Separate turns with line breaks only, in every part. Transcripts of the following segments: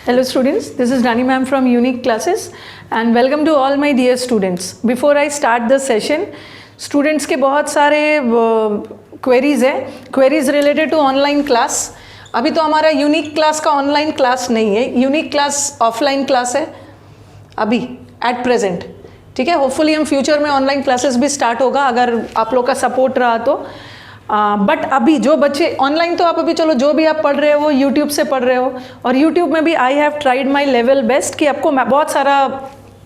Hello students, this is Rani ma'am from Unique Classes and welcome to all my dear students. Before I start the session, students के बहुत सारे queries है, queries related to online class. अभी तो हमारा unique class का online class नहीं है, यूनिक क्लास ऑफलाइन क्लास है अभी एट प्रेजेंट, ठीक है. होपफुली हम फ्यूचर में ऑनलाइन क्लासेस भी स्टार्ट होगा अगर आप लोग का सपोर्ट रहा तो. बट अभी जो बच्चे ऑनलाइन तो आप अभी चलो जो भी आप पढ़ रहे हो वो यूट्यूब से पढ़ रहे हो, और यूट्यूब में भी I have tried my level best कि आपको बहुत सारा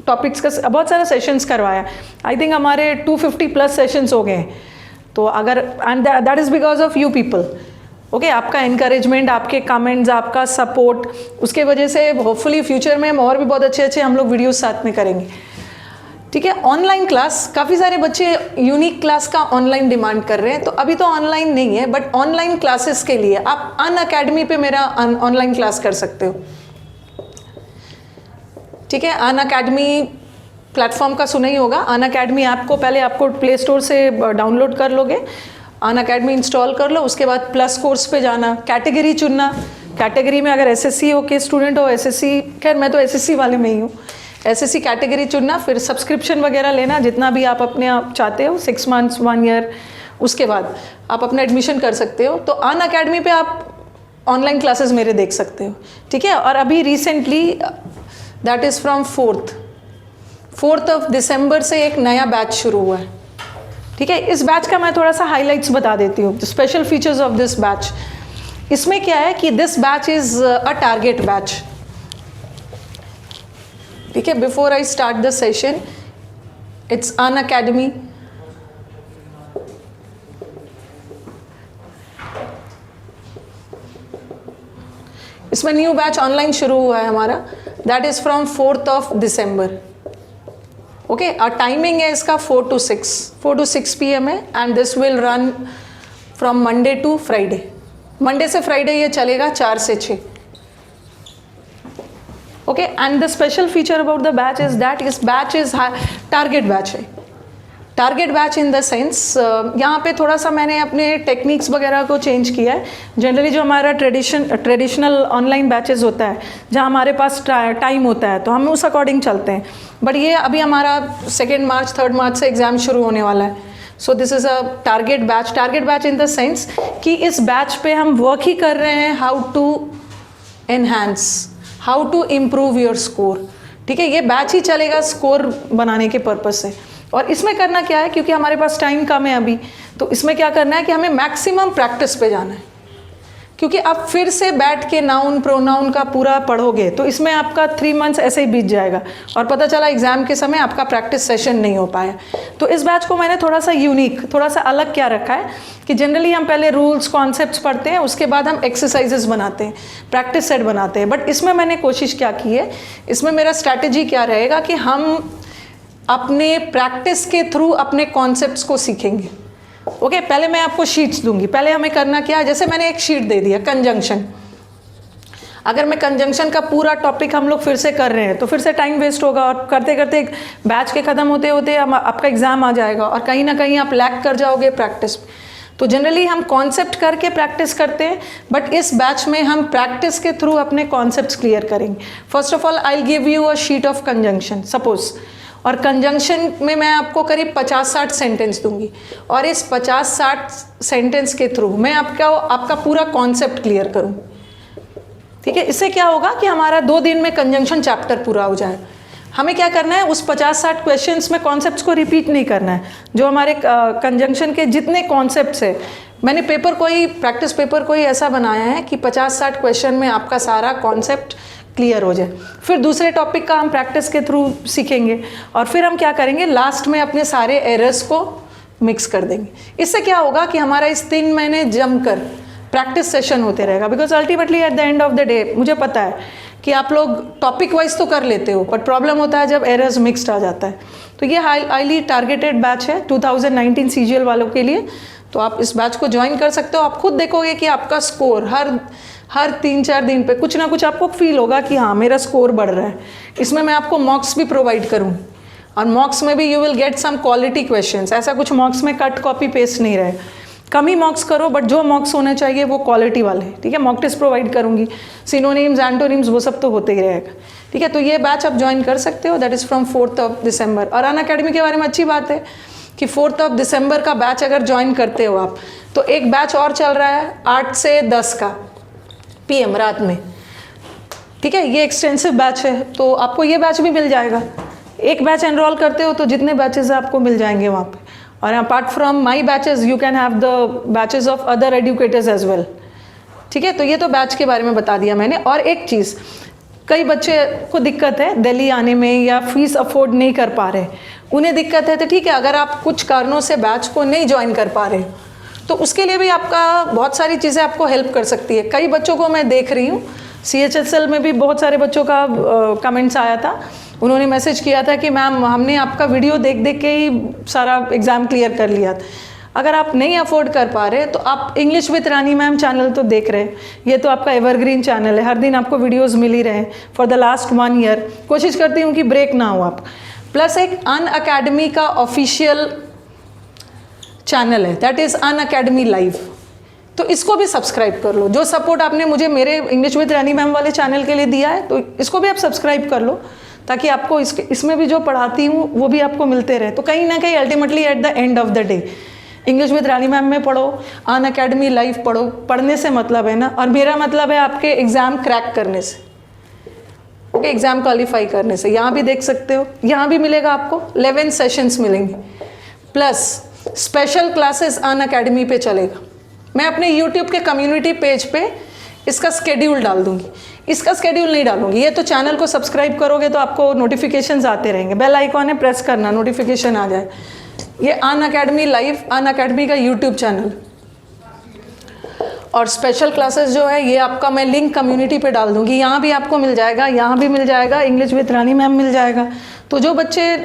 टॉपिक्स का बहुत सारा सेशंस करवाया. आई थिंक हमारे 250 प्लस सेशंस हो गए हैं. तो अगर and that is because of you people. Okay, आपका एनकरेजमेंट, आपके कमेंट्स, आपका सपोर्ट, उसके वजह से होपफुली फ्यूचर में हम और भी बहुत अच्छे अच्छे हम लोग वीडियोस साथ में करेंगे, ठीक है. ऑनलाइन क्लास, काफ़ी सारे बच्चे यूनिक क्लास का ऑनलाइन डिमांड कर रहे हैं, तो अभी तो ऑनलाइन नहीं है, बट ऑनलाइन क्लासेस के लिए आप अनअकैडमी पे मेरा ऑनलाइन क्लास कर सकते हो, ठीक है. अनअकैडमी प्लेटफॉर्म का सुना ही होगा. अनअकैडमी ऐप को पहले आपको प्ले स्टोर से डाउनलोड कर लोगे, अनअकैडमी इंस्टॉल कर लो, उसके बाद प्लस कोर्स पे जाना, कैटेगरी चुनना. कैटेगरी में अगर एसएससी हो के स्टूडेंट हो, एसएससी, खैर मैं तो एसएससी वाले में ही हूँ, एसएससी कैटेगरी चुनना, फिर सब्सक्रिप्शन वगैरह लेना जितना भी आप अपने आप चाहते हो, 6 मंथ्स 1 ईयर, उसके बाद आप अपना एडमिशन कर सकते हो. तो अनअकैडमी पे आप ऑनलाइन क्लासेस मेरे देख सकते हो, ठीक है. और अभी recently that is from 4th of दिसंबर से एक नया बैच शुरू हुआ है, ठीक है. इस बैच का मैं थोड़ा सा हाईलाइट्स बता देती हूँ, special features of this batch. इसमें क्या है कि this batch is a target batch, ठीक है. Before I start the session, it's Unacademy. इसमें न्यू बैच ऑनलाइन शुरू हुआ है हमारा, that is from 4th of December. Okay, और टाइमिंग है इसका 4 to 6 PM है, and this will run from Monday to Friday. Monday से फ्राइडे ये चलेगा 4 से 6. Okay, and the special feature about the batch is that इस batch is target batch है. Target batch in the sense यहाँ पे थोड़ा सा मैंने अपने टेक्निक्स वगैरह को चेंज किया है. जनरली जो हमारा ट्रेडिशनल ऑनलाइन बैचेस होता है जहाँ हमारे पास टाइम होता है तो हम उस अकॉर्डिंग चलते हैं, बट ये अभी हमारा 2 मार्च 3 मार्च से एग्ज़ाम शुरू होने वाला है. So this is a target batch in the sense कि इस बैच पे हम वर्क ही कर रहे हैं how to enhance, how to improve your score, ठीक है. ये बैच ही चलेगा स्कोर बनाने के पर्पज़ से. और इसमें करना क्या है, क्योंकि हमारे पास टाइम कम है अभी, तो इसमें क्या करना है कि हमें मैक्सिमम प्रैक्टिस पे जाना है. क्योंकि आप फिर से बैठ के नाउन प्रोनाउन का पूरा पढ़ोगे तो इसमें आपका 3 मंथ्स ऐसे ही बीत जाएगा, और पता चला एग्ज़ाम के समय आपका प्रैक्टिस सेशन नहीं हो पाया. तो इस बैच को मैंने थोड़ा सा यूनिक, थोड़ा सा अलग क्या रखा है कि जनरली हम पहले रूल्स कॉन्सेप्ट्स पढ़ते हैं, उसके बाद हम एक्सरसाइजेज बनाते हैं, प्रैक्टिस सेट बनाते हैं. बट इसमें मैंने कोशिश क्या की है, इसमें मेरा स्ट्रैटेजी क्या रहेगा कि हम अपने प्रैक्टिस के थ्रू अपने कॉन्सेप्ट्स को सीखेंगे. ओके, पहले मैं आपको शीट्स दूंगी. पहले हमें करना क्या है, जैसे मैंने एक शीट दे दिया कंजंक्शन. अगर मैं कंजंक्शन का पूरा टॉपिक हम लोग फिर से कर रहे हैं तो फिर से टाइम वेस्ट होगा, और करते करते बैच के ख़त्म होते होते आपका एग्ज़ाम आ जाएगा और कहीं ना कहीं आप लैग कर जाओगे प्रैक्टिस. तो जनरली हम कॉन्सेप्ट करके प्रैक्टिस करते हैं, बट इस बैच में हम प्रैक्टिस के थ्रू अपने कॉन्सेप्ट्स क्लियर करेंगे. First of all I will give you a sheet of conjunction suppose, और कंजंक्शन में मैं आपको करीब 50-60 सेंटेंस दूंगी, और इस 50-60 सेंटेंस के थ्रू मैं आपका पूरा कॉन्सेप्ट क्लियर करूं, ठीक है. इससे क्या होगा कि हमारा 2 दिन में कंजंक्शन चैप्टर पूरा हो जाए. हमें क्या करना है, उस 50-60 क्वेश्चंस में कॉन्सेप्ट्स को रिपीट नहीं करना है. जो हमारे कंजंक्शन के जितने कॉन्सेप्ट्स है, मैंने प्रैक्टिस पेपर को ही ऐसा बनाया है कि 50-60 क्वेश्चन में आपका सारा कॉन्सेप्ट क्लियर हो जाए. फिर दूसरे टॉपिक का हम प्रैक्टिस के थ्रू सीखेंगे, और फिर हम क्या करेंगे, लास्ट में अपने सारे एरर्स को मिक्स कर देंगे. इससे क्या होगा कि हमारा इस 3 महीने जमकर प्रैक्टिस सेशन होते रहेगा. Because ultimately at the end of the day मुझे पता है कि आप लोग टॉपिक वाइज तो कर लेते हो, बट प्रॉब्लम होता है जब एरर्स मिक्सड आ जाता है. तो ये हाईली टारगेटेड बैच है 2019 CGL वालों के लिए. तो आप इस बैच को ज्वाइन कर सकते हो. आप खुद देखोगे कि आपका स्कोर हर 3-4 दिन पे कुछ ना कुछ आपको फील होगा कि हाँ मेरा स्कोर बढ़ रहा है. इसमें मैं आपको मॉक्स भी प्रोवाइड करूँ, और मॉक्स में भी you will get some quality questions. ऐसा कुछ मॉक्स में कट कॉपी पेस्ट नहीं रहे. कम ही मॉक्स करो, बट जो मॉक्स होने चाहिए वो क्वालिटी वाले, ठीक है। मॉक टेस्ट प्रोवाइड करूँगी, सिनोनिम्स, एंटोनिम्स, वो सब तो होते ही रहेगा, ठीक है। तो ये बैच आप ज्वाइन कर सकते हो, दैट इज़ फ्रॉम 4 दिसंबर। और अनअकैडमी के बारे में अच्छी बात है कि 4 दिसंबर का बैच अगर ज्वाइन करते हो आप, तो एक बैच और चल रहा है 8 से 10 का PM रात में, ठीक है। ये एक्सटेंसिव बैच है, तो आपको ये बैच भी मिल जाएगा। एक बैच एनरोल करते हो तो जितने बैचेस आपको मिल जाएंगे वहाँ पे। और apart from my batches you can have the batches of other educators as well, ठीक है। तो ये तो बैच के बारे में बता दिया मैंने। और एक चीज़, कई बच्चे को दिक्कत है दिल्ली आने में या फीस अफोर्ड नहीं कर पा रहे, उन्हें दिक्कत है, तो ठीक है, अगर आप कुछ कारणों से बैच को नहीं ज्वाइन कर पा रहे तो उसके लिए भी आपका बहुत सारी चीज़ें आपको हेल्प कर सकती है। कई बच्चों को मैं देख रही हूँ, CHSL में भी बहुत सारे बच्चों का कमेंट्स आया था, उन्होंने मैसेज किया था कि मैम हमने आपका वीडियो देख देख के ही सारा एग्ज़ाम क्लियर कर लिया था। अगर आप नहीं अफोर्ड कर पा रहे तो आप English with Rani ma'am channel तो देख रहे हैं, ये तो आपका एवरग्रीन चैनल है, हर दिन आपको वीडियोस मिल ही रहे हैं फॉर द लास्ट 1 ईयर। कोशिश करती हूँ कि ब्रेक ना हो आप। प्लस एक अनअकैडमी का ऑफिशियल चैनल है, दैट इज़ अनअकैडमी लाइव, तो इसको भी सब्सक्राइब कर लो। जो सपोर्ट आपने मुझे मेरे इंग्लिश विद रानी मैम वाले चैनल के लिए दिया है, तो इसको भी आप सब्सक्राइब कर लो, ताकि आपको इसमें भी जो पढ़ाती हूँ वो भी आपको मिलते रहे। तो कहीं ना कहीं ultimately at the end of the day English with Rani ma'am में पढ़ो, अनअकैडमी लाइव पढ़ो, पढ़ने से मतलब है ना, और मेरा मतलब है आपके एग्ज़ाम क्रैक करने से, ओके, एग्ज़ाम क्वालिफाई करने से। यहाँ भी देख सकते हो, यहाँ भी मिलेगा आपको 11 सेशंस मिलेंगे, प्लस स्पेशल क्लासेस अनअकैडमी पे चलेगा। मैं अपने यूट्यूब के कम्युनिटी पेज पे इसका स्केड्यूल डाल दूंगी, इसका स्केड्यूल नहीं डालूंगी, ये तो चैनल को सब्सक्राइब करोगे तो आपको नोटिफिकेशंस आते रहेंगे, बेल आइकॉन है प्रेस करना, नोटिफिकेशन आ जाए। ये अनअकैडमी लाइव, अनअकैडमी का यूट्यूब चैनल। और स्पेशल क्लासेस जो है ये आपका मैं लिंक कम्युनिटी पे डाल दूंगी, यहाँ भी आपको मिल जाएगा, यहाँ भी मिल जाएगा, इंग्लिश विद रानी मैम मिल जाएगा। तो जो बच्चे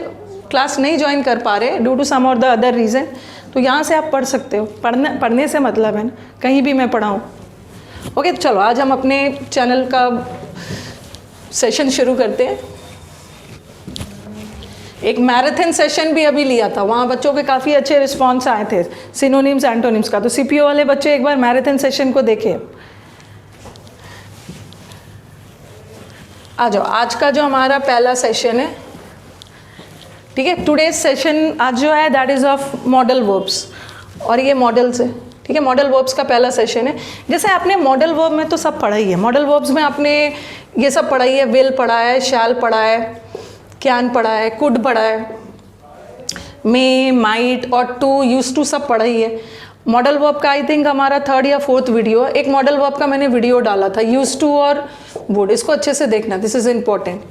क्लास नहीं ज्वाइन कर पा रहे ड्यू टू सम और द अदर रीज़न, तो यहाँ से आप पढ़ सकते हो। पढ़ने से मतलब है ना, कहीं भी मैं पढ़ाऊँ। ओके, चलो आज हम अपने चैनल का सेशन शुरू करते हैं। एक मैराथन सेशन भी अभी लिया था, वहाँ बच्चों के काफ़ी अच्छे रिस्पॉन्स आए थे सिनोनिम्स एंटोनिम्स का। तो CPO वाले बच्चे एक बार मैराथन सेशन को देखें। आ जाओ, आज का जो हमारा पहला सेशन है, ठीक है, टुडेज सेशन आज जो है that is of modal verbs, और ये मॉडल्स है, ठीक है। मॉडल वर्ब्स का पहला सेशन है। जैसे आपने मॉडल वर्ब में तो सब पढ़ा ही है, मॉडल वर्ब्स में आपने ये सब पढ़ा ही है, विल पढ़ा है, शैल पढ़ा है, कैन पढ़ा है, कुड पढ़ा है, मे, माइट और टू, यूज टू सब पढ़ा ही है। मॉडल वर्ब का आई थिंक हमारा 3rd या 4th वीडियो है। एक मॉडल वर्ब का मैंने वीडियो डाला था, यूज टू और वुड, इसको अच्छे से देखना, दिस इज इम्पॉर्टेंट।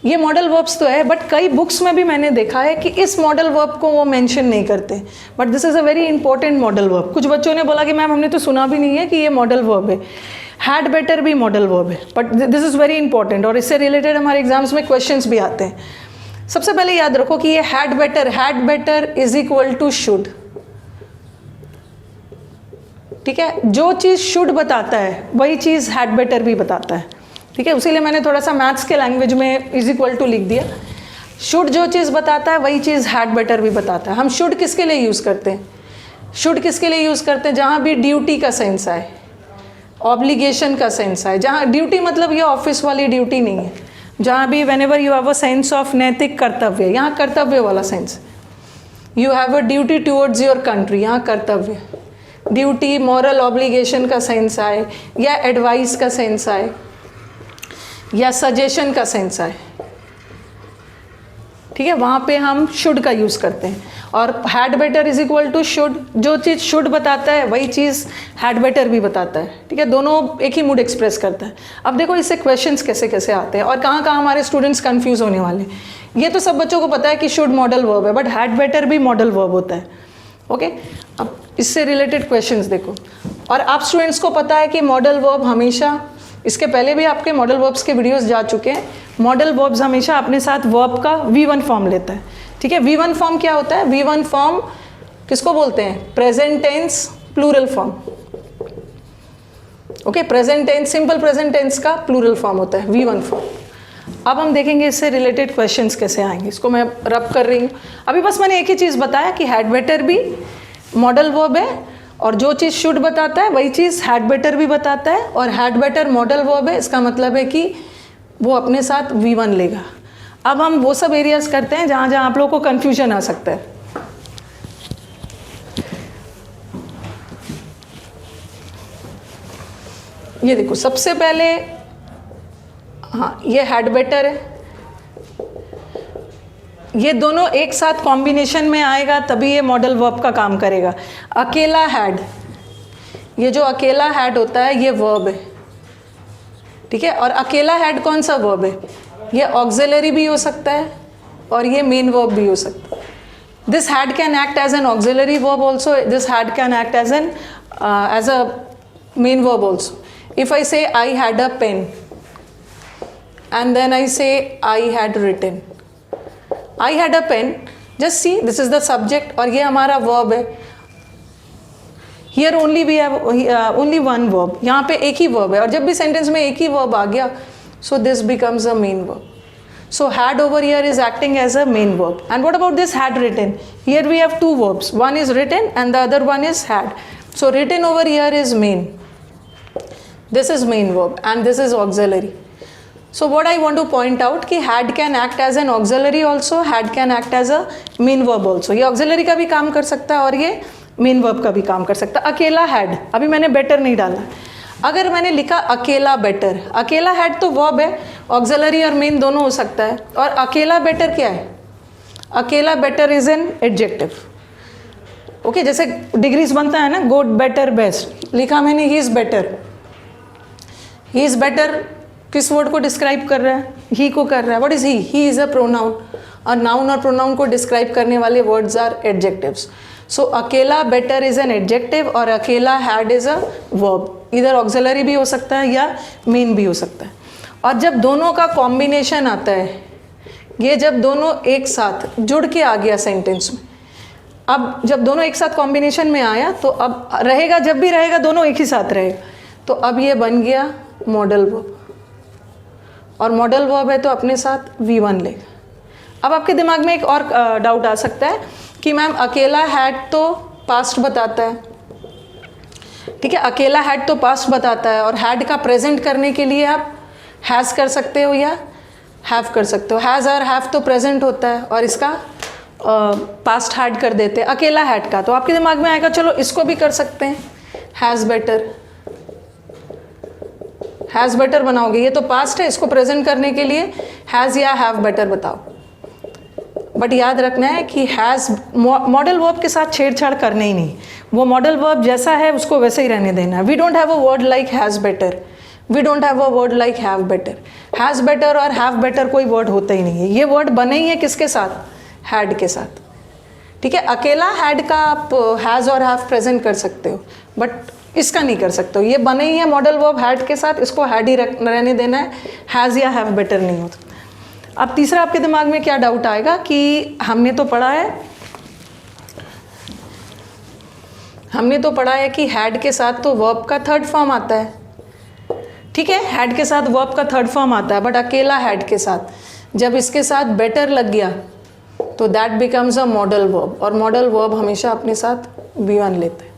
ये मॉडल वर्ब्स तो है, बट कई बुक्स में भी मैंने देखा है कि इस मॉडल वर्ब को वो मेंशन नहीं करते, but this is a very important modal verb. कुछ बच्चों ने बोला कि मैम हमने तो सुना भी नहीं है कि ये मॉडल वर्ब है। हैड बेटर भी मॉडल वर्ब है, but this is very important, और इससे रिलेटेड हमारे एग्जाम्स में क्वेश्चंस भी आते हैं। सबसे पहले याद रखो कि ये had better is equal to should, ठीक है। जो चीज़ शुड बताता है वही चीज़ हैड बेटर भी बताता है, ठीक है। उसीलिए मैंने थोड़ा सा मैथ्स के लैंग्वेज में इज इक्वल टू लिख दिया। शुड जो चीज़ बताता है वही चीज़ हैड बेटर भी बताता है। हम शुड किसके लिए यूज़ करते हैं? शुड किसके लिए यूज़ करते हैं? जहाँ भी ड्यूटी का सेंस आए, ऑब्लिगेशन का सेंस आए। जहाँ ड्यूटी मतलब ये ऑफिस वाली ड्यूटी नहीं है, जहाँ भी when ever you have a sense of नैतिक कर्तव्य, यहाँ कर्तव्य वाला sense. You have a duty towards your country, यहाँ कर्तव्य। ड्यूटी, मॉरल ऑब्लिगेशन का सेंस आए, या एडवाइस का सेंस आए, या सजेशन का सेंस आए, ठीक है, वहाँ पे हम शुड का यूज़ करते हैं। और had better is equal to should, जो चीज़ शुड बताता है वही चीज़ हैड बेटर भी बताता है, ठीक है। दोनों एक ही मूड एक्सप्रेस करता है। अब देखो इससे क्वेश्चंस कैसे कैसे आते हैं और कहाँ कहाँ हमारे स्टूडेंट्स कंफ्यूज होने वाले। ये तो सब बच्चों को पता है कि शुड मॉडल वर्ब है, बट हैड बेटर भी मॉडल वर्ब होता है, ओके। अब इससे रिलेटेड क्वेश्चंस देखो, और आप स्टूडेंट्स को पता है कि मॉडल वर्ब हमेशा, इसके पहले भी आपके मॉडल वर्ब्स के वीडियोस जा चुके हैं, मॉडल वर्ब्स हमेशा अपने साथ वर्ब का V1 फॉर्म लेता है, ठीक है। V1 फॉर्म क्या होता है? V1 फॉर्म किसको बोलते हैं? Present tense plural form, okay. Present tense, simple present tense का प्लूरल फॉर्म होता है V1 फॉर्म। अब हम देखेंगे इससे रिलेटेड क्वेश्चंस कैसे आएंगे। इसको मैं रब कर रही हूँ। अभी बस मैंने एक ही चीज़ बताया कि हैड बेटर भी मॉडल वर्ब है, और जो चीज़ शुड बताता है वही चीज़ हैड बेटर भी बताता है, और हैड बेटर मॉडल वर्ब है, इसका मतलब है कि वो अपने साथ V1 लेगा। अब हम वो सब एरियाज करते हैं जहाँ जहाँ आप लोगों को कन्फ्यूजन आ सकता है। ये देखो, सबसे पहले हाँ, ये हैड बेटर है, ये दोनों एक साथ कॉम्बिनेशन में आएगा तभी ये मॉडल वर्ब का काम करेगा। अकेला हैड, ये जो अकेला हैड होता है ये वर्ब है, ठीक है। और अकेला हैड कौन सा वर्ब है? ये ऑक्सिलरी भी हो सकता है और ये मेन वर्ब भी हो सकता है। This had can act as an auxiliary verb also, this had can act as a main verb also. If I say I had a pen and then I say I had written. I had a pen. Just see, this is the subject और ये हमारा verb है। Here only we have only one verb. यहाँ पे एक ही verb है, और जब भी sentence में एक ही verb आ गया, so this becomes a main verb. So had over here is acting as a main verb. And what about this had written? Here we have two verbs. One is written and the other one is had. So written over here is main. This is main verb and this is auxiliary. So what I want to point out कि had can act as an auxiliary also, had can act as a main verb also. ये auxiliary का भी काम कर सकता है और ये main verb का भी काम कर सकता है। अकेला had, अभी मैंने better नहीं डाला। अगर मैंने लिखा अकेला better, अकेला had तो verb है, auxiliary और main दोनों हो सकता है। और अकेला better क्या है? अकेला better is an adjective. Okay, जैसे डिग्रीज बनता है ना, good, better, best, लिखा मैंने he is better. He is better किस वर्ड को डिस्क्राइब कर रहा है? ही को कर रहा है। What is he? He is a pronoun, और नाउन और प्रोनाउन को डिस्क्राइब करने वाले वर्ड्स आर एडजेक्टिव्स। सो अकेला बेटर इज एन एडजेक्टिव और अकेला हैड इज अ वर्ब। इधर ऑक्सिलरी भी हो सकता है या मेन भी हो सकता है। और जब दोनों का कॉम्बिनेशन आता है, ये जब दोनों एक साथ जुड़ के आ गया सेंटेंस में, अब जब दोनों एक साथ कॉम्बिनेशन में आया तो अब रहेगा, जब भी रहेगा दोनों एक ही साथ रहेगा, तो अब ये बन गया मॉडल वर्ब। और मॉडल वर्ब है तो अपने साथ V1 लेगा। अब आपके दिमाग में एक और डाउट आ सकता है कि मैम अकेला हैड तो पास्ट बताता है, ठीक है, अकेला हैड तो पास्ट बताता है, और हैड का प्रेजेंट करने के लिए आप हैज़ कर सकते हो या हैव कर सकते हो। हैज़ और हैव तो प्रेजेंट होता है और इसका पास्ट हैड कर देते हैं अकेला हैड का। तो आपके दिमाग में आएगा चलो इसको भी कर सकते हैं, हैज़ बेटर, हैज़ बेटर बनाओगे, ये तो पास्ट है, इसको प्रेजेंट करने के लिए हैज़ या हैव बेटर बताओ। बट याद रखना है कि हैज़ मॉडल वर्ब के साथ छेड़छाड़ करना ही नहीं, वो मॉडल वर्ब जैसा है उसको वैसे ही रहने देना है। We don't have a word like has better, we don't have a word like have better. Has better और हैव बेटर कोई वर्ड होता ही नहीं है, ये वर्ड बने ही है किसके साथ? हैड के साथ, ठीक है। अकेला हैड का आप हैज़ और हैव प्रेजेंट कर सकते हो, बट इसका नहीं कर सकते हो, ये बने ही है मॉडल वर्ब हैड के साथ, इसको हैड ही रहने देना है, हैज़ या हैव बेटर नहीं होता। अब तीसरा आपके दिमाग में क्या डाउट आएगा कि हमने तो पढ़ा है कि हैड के साथ तो वर्ब का थर्ड फॉर्म आता है, ठीक है, हैड के साथ वर्ब का थर्ड फॉर्म आता है, बट अकेला हैड के साथ जब इसके साथ बेटर लग गया तो that becomes a modal verb, और मॉडल वर्ब हमेशा अपने साथ V1 लेते हैं,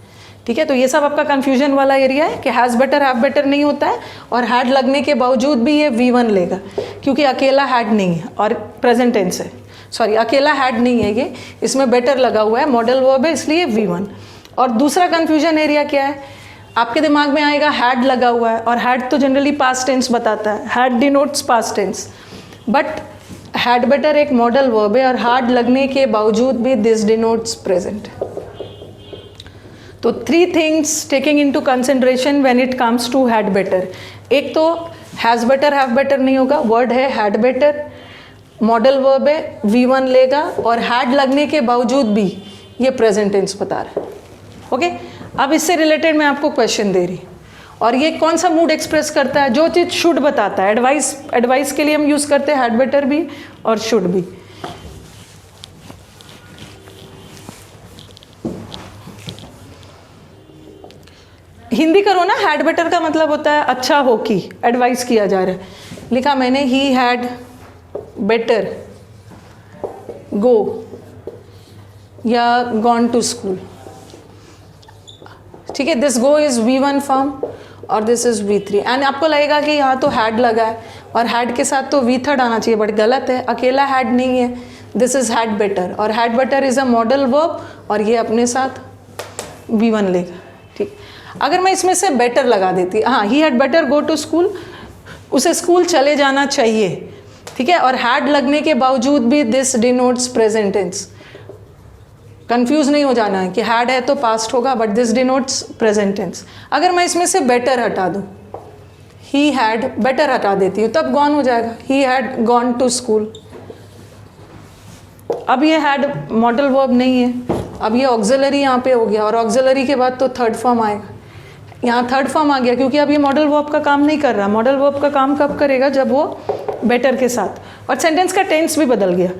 ठीक है। तो ये सब आपका कंफ्यूजन वाला एरिया है कि हैज़ बेटर हैव बेटर नहीं होता है, और हैड लगने के बावजूद भी ये V1 लेगा क्योंकि अकेला हैड नहीं है और प्रेजेंट टेंस है, सॉरी अकेला हैड नहीं है, ये इसमें बेटर लगा हुआ है, मॉडल वर्ब है इसलिए V1। और दूसरा कंफ्यूजन एरिया क्या है? आपके दिमाग में आएगा हैड लगा हुआ है, और हैड तो जनरली पास्ट टेंस बताता है, had denotes past tense, but had better एक मॉडल वर्ब है और हैड लगने के बावजूद भी दिस डिनोट्स प्रेजेंट। तो 3 things taking into consideration when it comes to had better. एक तो हैज़ बेटर हैव बेटर नहीं होगा, वर्ड है हैड बेटर, मॉडल वर्ब है, V1 लेगा, और हैड लगने के बावजूद भी ये प्रेजेंट टेंस बता रहा है। ओके, अब इससे रिलेटेड मैं आपको क्वेश्चन दे रही, और ये कौन सा मूड एक्सप्रेस करता है? जो चीज़ शुड बताता है। एडवाइस के लिए हम यूज़ करते हैं हैड बेटर भी और शुड भी। हिंदी करो ना, हैड बेटर का मतलब होता है अच्छा हो कि, एडवाइस किया जा रहा है। लिखा मैंने ही हैड बेटर गो या गॉन टू स्कूल। ठीक है, this go is V1 form और दिस इज V3 एंड आपको लगेगा कि यहाँ तो हैड लगा है और हैड के साथ तो V3 आना चाहिए, बट गलत है, अकेला हैड नहीं है, दिस इज हैड बेटर और had better is a modal verb और ये अपने साथ V1 लेगा। ठीक, अगर मैं इसमें से बेटर लगा देती, हाँ, he had better go to school, उसे स्कूल चले जाना चाहिए, ठीक है, और हैड लगने के बावजूद भी this denotes present tense. Confuse नहीं हो जाना है कि हैड है तो पास्ट होगा, but this denotes present tense. अगर मैं इसमें से बेटर हटा दूं, ही हैड बेटर हटा देती हूँ, तब गॉन हो जाएगा, he had gone to school. अब ये हैड मॉडल वर्ब नहीं है, अब ये ऑक्सिलरी यहाँ पे हो गया और ऑक्सिलरी के बाद तो थर्ड फॉर्म आएगा, यहाँ थर्ड फॉर्म आ गया क्योंकि अब ये मॉडल वर्ब का काम नहीं कर रहा। मॉडल वर्ब का काम कब करेगा, जब वो बेटर के साथ, और सेंटेंस का टेंस भी बदल गया।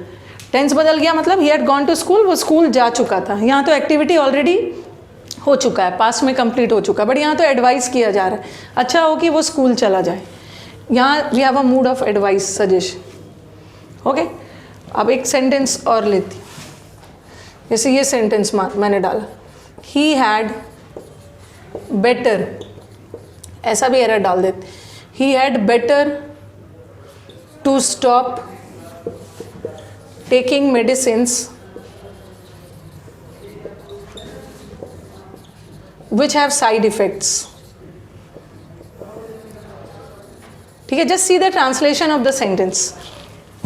टेंस बदल गया मतलब he had gone to school, वो स्कूल जा चुका था, यहाँ तो एक्टिविटी ऑलरेडी हो चुका है, पास में कंप्लीट हो चुका, बट यहाँ तो एडवाइस किया जा रहा है, अच्छा हो कि वो स्कूल चला जाए, यहाँ we have a mood of advice suggestion. Okay, अब एक सेंटेंस और लेती, जैसे ये सेंटेंस मैंने डाला, ही हैड बेटर, ऐसा भी एरर डाल देते, he had better to stop taking medicines which have side effects। ठीक है, just see the translation of the sentence.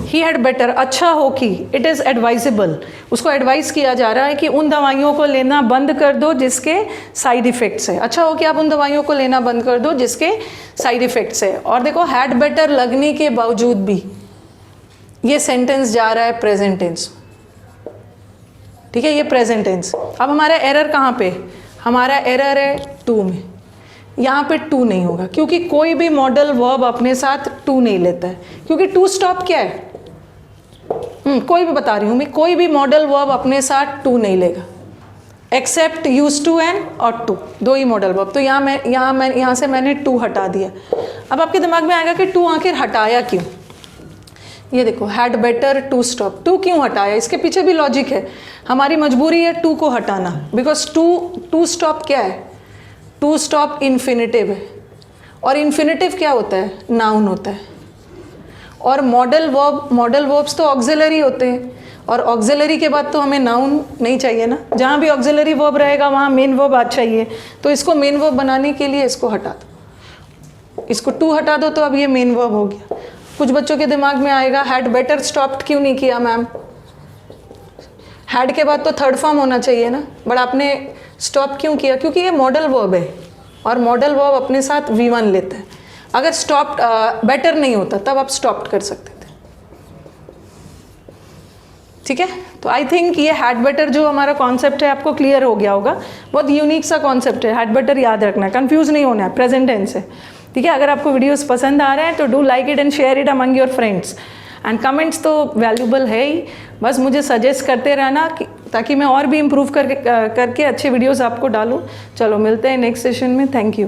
He had better, अच्छा हो कि, इट इज़ एडवाइजेबल, उसको एडवाइस किया जा रहा है कि उन दवाइयों को लेना बंद कर दो जिसके साइड इफ़ेक्ट्स है, अच्छा हो कि आप उन दवाइयों को लेना बंद कर दो जिसके साइड इफ़ेक्ट्स है। और देखो हैड बेटर लगने के बावजूद भी ये सेंटेंस जा रहा है प्रेजेंट टेंस, ठीक है, ये प्रेजेंट टेंस। अब हमारा एरर कहाँ पे, हमारा एरर है टू में, यहाँ पे टू नहीं होगा क्योंकि कोई भी मॉडल वर्ब अपने साथ टू नहीं लेता है, क्योंकि टू स्टॉप क्या है, कोई भी बता रही हूँ मैं, कोई भी मॉडल वर्ब अपने साथ टू नहीं लेगा एक्सेप्ट यूज टू एंड और टू, दो ही मॉडल वर्ब। तो यहाँ से मैंने टू हटा दिया। अब आपके दिमाग में आएगा कि टू आखिर हटाया क्यों, ये देखो, had better to stop, to क्यों हटाया, इसके पीछे भी लॉजिक है, हमारी मजबूरी है टू को हटाना, बिकॉज टू स्टॉप क्या है, टू स्टॉप इन्फिनिटिव है, और इन्फिनिटिव क्या होता है, नाउन होता है, और मॉडल वर्ब्स तो ऑक्सिलरी होते हैं, और ऑक्सिलरी के बाद तो हमें नाउन नहीं चाहिए ना, जहाँ भी ऑक्सिलरी वर्ब रहेगा वहाँ मेन वर्ब आज चाहिए, तो इसको मेन वर्ब बनाने के लिए इसको हटा दो, इसको टू हटा दो तो अब ये मेन वर्ब हो गया। कुछ बच्चों के दिमाग में आएगा हैड बेटर स्टॉप्ड क्यों नहीं किया मैम, हैड के बाद तो थर्ड फॉर्म होना चाहिए ना, बट आपने स्टॉप क्यों किया, क्योंकि ये मॉडल वर्ब है और मॉडल वर्ब अपने साथ V1 लेता है। अगर स्टॉप बेटर नहीं होता तब आप स्टॉप कर सकते थे, ठीक है। तो आई थिंक ये हैड बेटर जो हमारा कॉन्सेप्ट है आपको क्लियर हो गया होगा, बहुत यूनिक सा कॉन्सेप्ट है, हैड बेटर याद रखना है, कंफ्यूज नहीं होना है, प्रेजेंट टेंस है, ठीक है। अगर आपको वीडियोस पसंद आ रहे हैं तो do like it and share it among your friends, and comments तो वैल्यूबल है ही, बस मुझे सजेस्ट करते रहना ताकि मैं और भी इम्प्रूव करके अच्छे वीडियोस आपको डालूँ। चलो मिलते हैं नेक्स्ट सेशन में, थैंक यू।